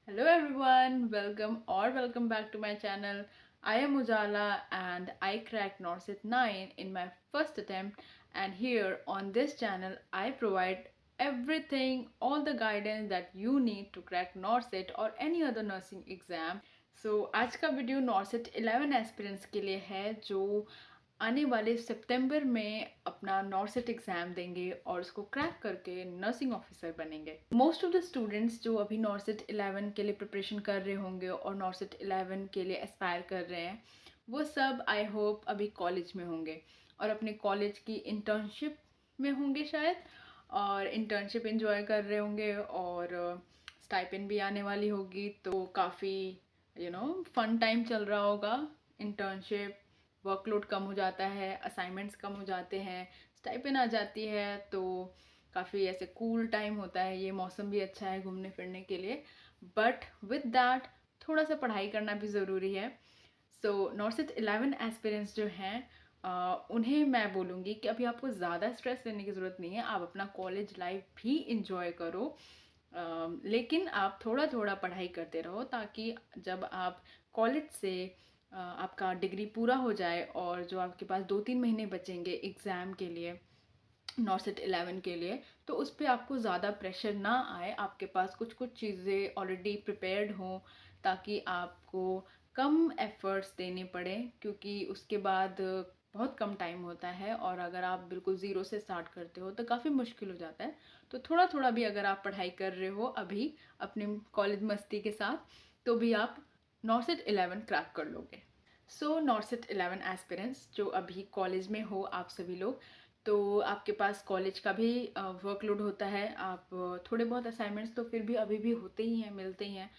Hello everyone, welcome back to my channel. I am Ujala and I cracked NORCET 9 in my first attempt, and here on this channel I provide everything, all the guidance that you need to crack NORCET or any other nursing exam. आज का video नॉर्सेट 11 aspirants के लिए है जो आने वाले सितंबर में अपना नॉर्सेट एग्ज़ाम देंगे और उसको क्रैक करके नर्सिंग ऑफिसर बनेंगे। मोस्ट ऑफ द स्टूडेंट्स जो अभी नॉर्सेट 11 के लिए प्रिपरेशन कर रहे होंगे और नॉर्सेट 11 के लिए एस्पायर कर रहे हैं, वो सब आई होप अभी कॉलेज में होंगे और अपने कॉलेज की इंटर्नशिप में होंगे शायद, और इंटर्नशिप एंजॉय कर रहे होंगे और स्टाइपेंड भी आने वाली होगी, तो काफ़ी फन टाइम चल रहा होगा। इंटर्नशिप, वर्कलोड कम हो जाता है, असाइनमेंट्स कम हो जाते हैं, स्टाइपेंड आ जाती है, तो काफ़ी ऐसे कूल टाइम होता है। ये मौसम भी अच्छा है घूमने फिरने के लिए, बट विद दैट थोड़ा सा पढ़ाई करना भी ज़रूरी है। सो नॉर्सेट 11 एस्पिरेंट्स जो हैं, उन्हें मैं बोलूँगी कि अभी आपको ज़्यादा स्ट्रेस लेने की ज़रूरत नहीं है। आप अपना कॉलेज लाइफ भी इंजॉय करो, लेकिन आप थोड़ा थोड़ा पढ़ाई करते रहो ताकि जब आप कॉलेज से आपका डिग्री पूरा हो जाए और जो आपके पास 2-3 महीने बचेंगे एग्ज़ाम के लिए, नॉर्सेट 11 के लिए, तो उस पर आपको ज़्यादा प्रेशर ना आए। आपके पास कुछ कुछ चीज़ें ऑलरेडी प्रिपेयर्ड हों ताकि आपको कम एफर्ट्स देने पड़े, क्योंकि उसके बाद बहुत कम टाइम होता है और अगर आप बिल्कुल ज़ीरो से स्टार्ट करते हो तो काफ़ी मुश्किल हो जाता है। तो थोड़ा थोड़ा भी अगर आप पढ़ाई कर रहे हो अभी अपने कॉलेज मस्ती के साथ, तो भी आप नॉर्सेट 11 क्रैक कर लोगे। सो नॉर्सेट 11 एस्पिरेंट्स जो अभी कॉलेज में हो आप सभी लोग, तो आपके पास कॉलेज का भी वर्कलोड होता है। आप थोड़े बहुत असाइनमेंट्स तो फिर भी अभी भी होते ही हैं, मिलते ही हैं,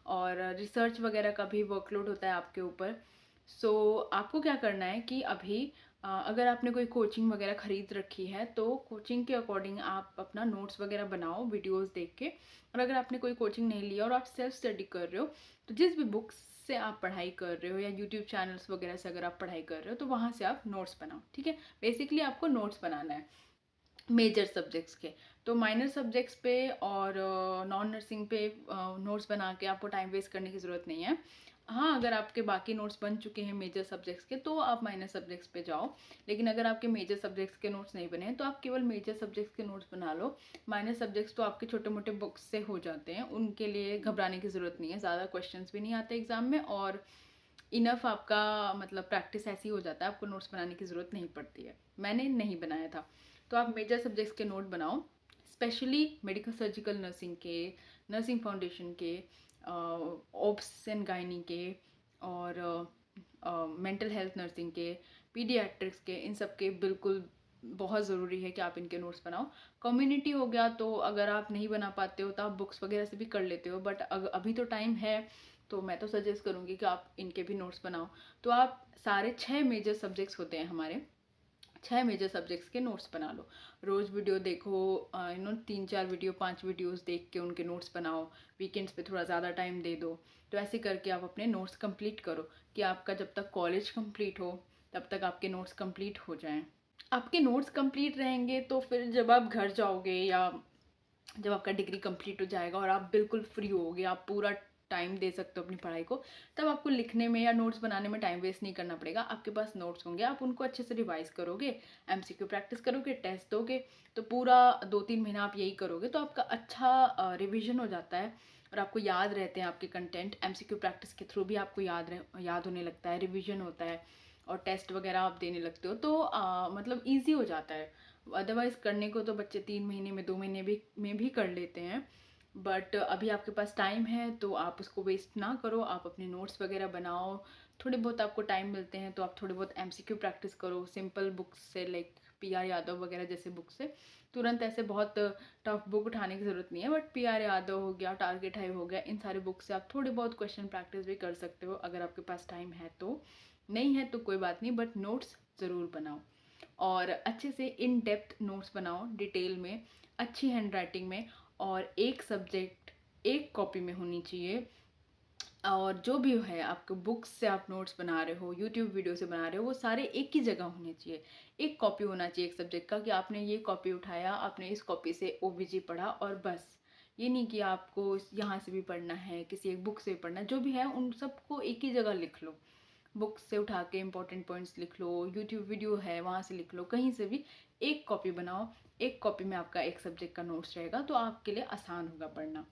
और रिसर्च वगैरह का भी वर्कलोड होता है आपके ऊपर। सो आपको क्या करना है कि अभी अगर आपने कोई कोचिंग वगैरह ख़रीद रखी है तो कोचिंग के अकॉर्डिंग आप अपना नोट्स वगैरह बनाओ वीडियोस देख के। और अगर आपने कोई कोचिंग नहीं लिया और आप सेल्फ स्टडी कर रहे हो, तो जिस भी बुक्स से आप पढ़ाई कर रहे हो या यूट्यूब चैनल्स वगैरह से अगर आप पढ़ाई कर रहे हो, तो वहाँ से आप नोट्स बनाओ। ठीक है, बेसिकली आपको नोट्स बनाना है मेजर सब्जेक्ट्स के। तो माइनर सब्जेक्ट्स पे और नॉन नर्सिंग पे नोट्स बना के आपको टाइम वेस्ट करने की ज़रूरत नहीं है। हाँ, अगर आपके बाकी नोट्स बन चुके हैं मेजर सब्जेक्ट्स के तो आप माइनर सब्जेक्ट्स पे जाओ, लेकिन अगर आपके मेजर सब्जेक्ट्स के नोट्स नहीं बने हैं तो आप केवल मेजर सब्जेक्ट्स के नोट्स बना लो। माइनर सब्जेक्ट्स तो आपके छोटे मोटे बुक्स से हो जाते हैं, उनके लिए घबराने की ज़रूरत नहीं है। ज़्यादा क्वेश्चन भी नहीं आते एग्ज़ाम में, और इनफ आपका मतलब प्रैक्टिस ऐसी हो जाता है, आपको नोट्स बनाने की ज़रूरत नहीं पड़ती है। मैंने नहीं बनाया था। तो आप मेजर सब्जेक्ट्स के नोट बनाओ, स्पेशली मेडिकल सर्जिकल नर्सिंग के, नर्सिंग फाउंडेशन के, ओब्स एंड गायनी के, और मेंटल हेल्थ नर्सिंग के, पीडियाट्रिक्स के, इन सब के बिल्कुल बहुत ज़रूरी है कि आप इनके नोट्स बनाओ। कम्युनिटी हो गया तो अगर आप नहीं बना पाते हो तो आप बुक्स वगैरह से भी कर लेते हो, बट अभी तो टाइम है, तो मैं तो सजेस्ट करूँगी कि आप इनके भी नोट्स बनाओ। तो आप सारे 6 मेजर सब्जेक्ट्स होते हैं हमारे, 6 मेजर सब्जेक्ट्स के नोट्स बना लो। रोज़ वीडियो देखो, 3-4 वीडियो 5 वीडियोस देख के उनके नोट्स बनाओ। वीकेंड्स पे थोड़ा ज़्यादा टाइम दे दो। तो ऐसे करके आप अपने नोट्स कंप्लीट करो कि आपका जब तक कॉलेज कंप्लीट हो तब तक आपके नोट्स कंप्लीट हो जाएं। आपके नोट्स कंप्लीट रहेंगे तो फिर जब आप घर जाओगे या जब आपका डिग्री कंप्लीट हो जाएगा और आप बिल्कुल फ्री होगे, आप पूरा टाइम दे सकते हो अपनी पढ़ाई को, तब आपको लिखने में या नोट्स बनाने में टाइम वेस्ट नहीं करना पड़ेगा। आपके पास नोट्स होंगे, आप उनको अच्छे से रिवाइज करोगे, एमसीक्यू प्रैक्टिस करोगे, टेस्ट दोगे, तो पूरा 2-3 महीना आप यही करोगे तो आपका अच्छा रिविजन हो जाता है और आपको याद रहते हैं आपके कंटेंट। एमसीक्यू प्रैक्टिस के थ्रू भी आपको याद होने लगता है, रिविजन होता है, और टेस्ट वगैरह आप देने लगते हो, तो मतलब ईजी हो जाता है। अदरवाइज़ करने को तो बच्चे 3 महीने में, 2 महीने में भी कर लेते हैं, बट अभी आपके पास टाइम है तो आप उसको वेस्ट ना करो। आप अपने नोट्स वगैरह बनाओ, थोड़े बहुत आपको टाइम मिलते हैं तो आप थोड़े बहुत एमसीक्यू प्रैक्टिस करो सिंपल बुक्स से, लाइक पीआर यादव वगैरह जैसे बुक से। तुरंत ऐसे बहुत टफ बुक उठाने की ज़रूरत नहीं है, बट पीआर यादव हो गया, टारगेट हाई हो गया, इन सारे बुक से आप थोड़ी बहुत क्वेश्चन प्रैक्टिस भी कर सकते हो अगर आपके पास टाइम है तो। नहीं है तो कोई बात नहीं, बट नोट्स ज़रूर बनाओ और अच्छे से इन डेप्थ नोट्स बनाओ, डिटेल में, अच्छी हैंड राइटिंग में, और एक सब्जेक्ट एक कॉपी में होनी चाहिए। और जो भी है आपके बुक्स से आप नोट्स बना रहे हो, यूट्यूब वीडियो से बना रहे हो, वो सारे एक ही जगह होने चाहिए। एक कॉपी होना चाहिए एक सब्जेक्ट का कि आपने ये कॉपी उठाया, आपने इस कॉपी से ओबीजी पढ़ा और बस ये नहीं कि आपको यहाँ से भी पढ़ना है, किसी एक बुक से भी पढ़ना है, जो भी है उन सबको एक ही जगह लिख लो। बुक से उठा के इंपॉर्टेंट पॉइंट्स लिख लो, यूट्यूब वीडियो है वहाँ से लिख लो, कहीं से भी एक कॉपी बनाओ। एक कॉपी में आपका एक सब्जेक्ट का नोट्स रहेगा, तो आपके लिए आसान होगा पढ़ना।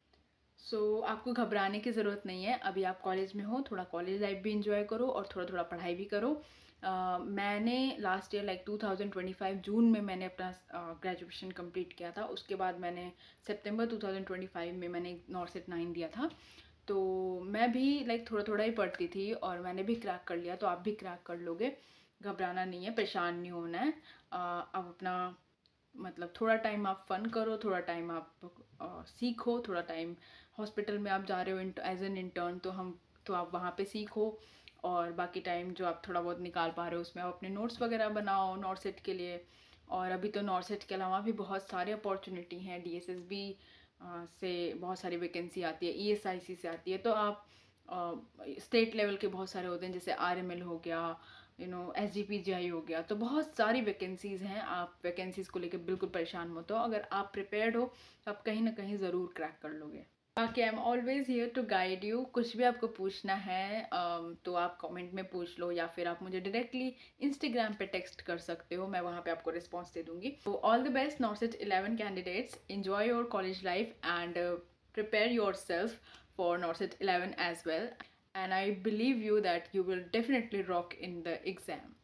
आपको घबराने की ज़रूरत नहीं है। अभी आप कॉलेज में हो, थोड़ा कॉलेज लाइफ भी इंजॉय करो और थोड़ा थोड़ा पढ़ाई भी करो। मैंने लास्ट ईयर लाइक 2025 जून में मैंने अपना ग्रेजुएशन कंप्लीट किया था। उसके बाद मैंने सितंबर 2025 में मैंने नॉर्सेट 9 दिया था। तो मैं भी लाइक थोड़ा थोड़ा ही पढ़ती थी और मैंने भी क्रैक कर लिया, तो आप भी क्रैक कर लोगे। घबराना नहीं है, परेशान नहीं होना है। अब अपना मतलब थोड़ा टाइम आप फन करो, थोड़ा टाइम आप सीखो, थोड़ा टाइम हॉस्पिटल में आप जा रहे हो एज एन इंटर्न, तो आप वहाँ पे सीखो। और बाकी टाइम जो आप थोड़ा बहुत निकाल पा रहे हो उसमें आप अपने नोट्स वगैरह बनाओ नॉर्सेट के लिए। और अभी तो नॉर्सेट के अलावा भी बहुत सारी अपॉर्चुनिटी हैं, डीएसएसबी से बहुत सारी वैकेंसी आती है, ईएसआईसी से आती है। तो आप स्टेट लेवल के बहुत सारे होते हैं, जैसे आरएमएल हो गया, एसजीपीजीआई हो गया। तो बहुत सारी वैकेंसीज़ हैं, आप वैकेंसीज़ को लेकर बिल्कुल परेशान मत हो। अगर आप प्रिपेयर्ड हो तो आप कहीं ना कहीं ज़रूर क्रैक कर लोगे। बाकी I am always here to guide you. कुछ भी आपको पूछना है तो आप कमेंट में पूछ लो, या फिर आप मुझे डायरेक्टली इंस्टाग्राम पे टेक्स्ट कर सकते हो, मैं वहाँ पे आपको रिस्पॉन्स दे दूँगी। तो all the best नॉर्सेट 11 candidates, enjoy your college life and prepare yourself for NORCET 11 as well, and I believe you that you will definitely rock in the exam.